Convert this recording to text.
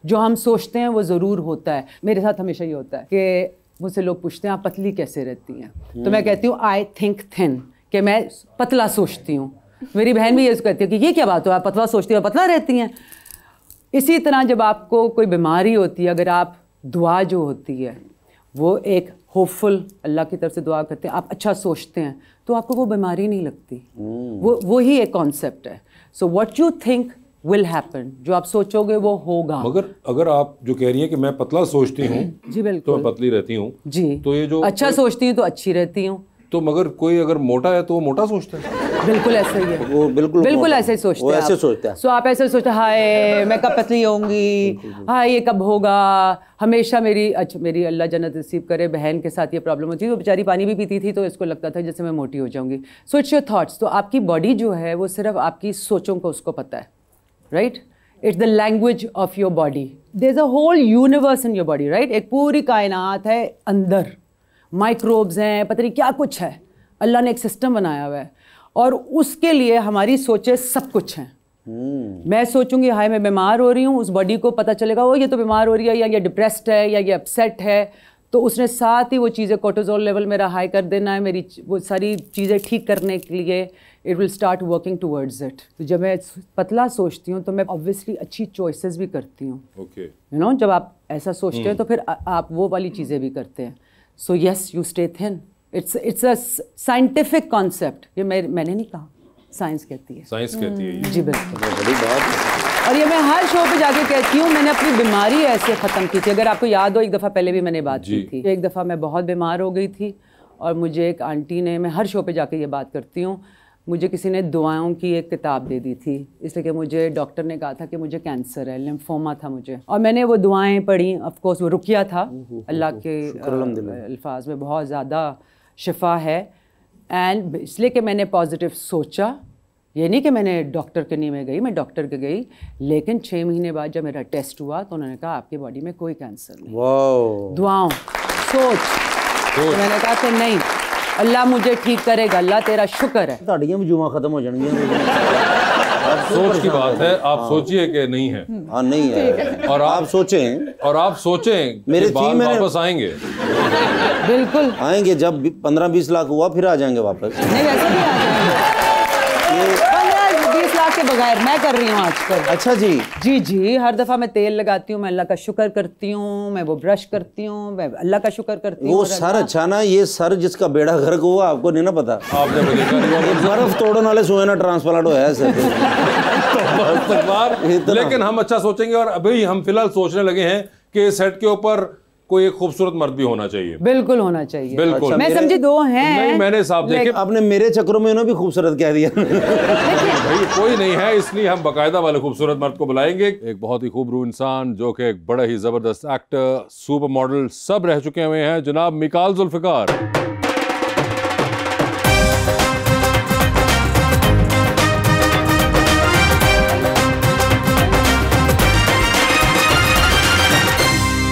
जो हम सोचते हैं वो ज़रूर होता है। मेरे साथ हमेशा ये होता है कि मुझसे लोग पूछते हैं आप पतली कैसे रहती हैं, तो मैं कहती हूँ आई थिंक थिन, कि मैं पतला सोचती हूँ। मेरी बहन भी ये कहती है कि ये क्या बात हो, आप पतला सोचती हो, पतला रहती हैं। इसी तरह जब आपको कोई बीमारी होती है, अगर आप दुआ जो होती है वो एक होपफुल, अल्लाह की तरफ से दुआ करते हैं, आप अच्छा सोचते हैं, तो आपको वो बीमारी नहीं लगती। वो ही एक कॉन्सेप्ट है। So what you think will happen, जो आप सोचोगे वो होगा। मगर अगर आप जो कह रही हैं कि मैं पतला सोचती हूँ जी बिल्कुल, तो मैं पतली रहती हूँ जी, तो ये जो अच्छा सोचती हूँ तो अच्छी रहती हूँ। तो मगर कोई अगर मोटा है तो वो मोटा सोचता है। बिल्कुल ऐसा ही है, वो बिल्कुल ऐसे ही सोचते हैं। ऐसे सोचते हैं। सो आप ऐसे सोचते हैं हाय मैं कब पतली होंगी, हाय ये कब होगा। हमेशा मेरी अल्लाह जन्नत नसीब करे बहन के साथ ये प्रॉब्लम होती थी। वो बेचारी पानी भी पीती थी तो इसको लगता था जैसे मैं मोटी हो जाऊंगी। So it's your thoughts. तो आपकी बॉडी जो है वो सिर्फ आपकी सोचों को उसको पता है, right. It's the language of your body. There is a whole universe in your body, right. एक पूरी कायनात है अंदर, माइक्रोब्स हैं, पता नहीं क्या कुछ है। अल्लाह ने एक सिस्टम बनाया हुआ है और उसके लिए हमारी सोचें सब कुछ हैं। मैं सोचूंगी हाय मैं बीमार हो रही हूँ, उस बॉडी को पता चलेगा वो ये तो बीमार हो रही है, या ये डिप्रेस्ड है, या ये अपसेट है, तो उसने साथ ही वो चीज़ें कोर्टिसोल लेवल मेरा हाई कर देना है। मेरी वो सारी चीज़ें ठीक करने के लिए it will start working towards it. तो जब मैं पतला सोचती हूँ तो मैं ऑब्वियसली अच्छी चॉइसेस भी करती हूँ। ओके, यू नो, जब आप ऐसा सोचते हैं तो फिर आप वो वाली चीज़ें भी करते हैं। So yes you stay thin. It's a scientific concept. ये मैंने नहीं कहा, साइंस कहती है। साइंस कहती है ये। जी बिल्कुल। बड़ी बात। और ये मैं हर शो पे जाके कहती हूँ, मैंने अपनी बीमारी ऐसे ख़त्म की थी। अगर आपको याद हो, एक दफ़ा पहले भी मैंने बात की थी। एक दफ़ा मैं बहुत बीमार हो गई थी और मुझे एक आंटी ने, मैं हर शो पे जाके ये बात करती हूँ, मुझे किसी ने दुआओं की एक किताब दे दी थी, इसलिए कि मुझे डॉक्टर ने कहा था कि मुझे कैंसर है, लिम्फोमा था मुझे। और मैंने वो दुआएं पढ़ी। ऑफ कोर्स वो रुकिया था, अल्लाह के अल्फाज में बहुत ज़्यादा शिफा है। एंड इसलिए कि मैंने पॉजिटिव सोचा, ये नहीं कि मैंने डॉक्टर के नहीं में गई, मैं डॉक्टर के गई, लेकिन 6 महीने बाद जब मेरा टेस्ट हुआ तो उन्होंने कहा आपकी बॉडी में कोई कैंसर नहीं। वाओ। दुआओं, सोच। तो मैंने कहा कि नहीं, अल्लाह मुझे ठीक करेगा, अल्लाह तेरा शुक्र है। ਤੁਹਾਡੀਆਂ ਵੀ ਜੂਆਂ खत्म हो जाएंगी। सोच की बात है, आप सोचिए कि नहीं है। हाँ नहीं है। और आप सोचें मेरे बाल वापस आएंगे। बिल्कुल आएंगे, जब 15-20 लाख हुआ फिर आ जाएंगे वापस। नहीं वैसे भी आ जाएंगे। 15-20 लाख के बगैर मैं कर रही हूँ आजकल। अच्छा जी। जी जी, हर दफ़ा मैं तेल लगाती हूँ, मैं अल्लाह का शुक्र करती हूँ, मैं वो ब्रश करती हूँ, मैं अल्लाह का शुक्र करती हूँ। वो सर अच्छा ना, ये सर जिसका बेड़ा गर्क हुआ आपको नहीं ना पता। आपने बर्फ तोड़ने वाले सोए ना ट्रांसप्लांट हुआ है सर। लेकिन हम अच्छा सोचेंगे। और अभी हम फिलहाल सोचने लगे हैं कि सेट के ऊपर कोई एक खूबसूरत मर्द भी होना चाहिए। बिल्कुल होना चाहिए। बिल्कुल। मैं समझी 2 हैं। नहीं, मैंने साहब देखे, आपने मेरे चक्रों में इन्हों भी खूबसूरत कह दिया। भाई कोई नहीं है, इसलिए हम बाकायदा वाले खूबसूरत मर्द को बुलाएंगे। एक बहुत ही खूबरू इंसान जो कि एक बड़ा ही जबरदस्त एक्टर, सुपर मॉडल सब रह चुके हुए हैं, जनाब मिकाल जुल्फिकार।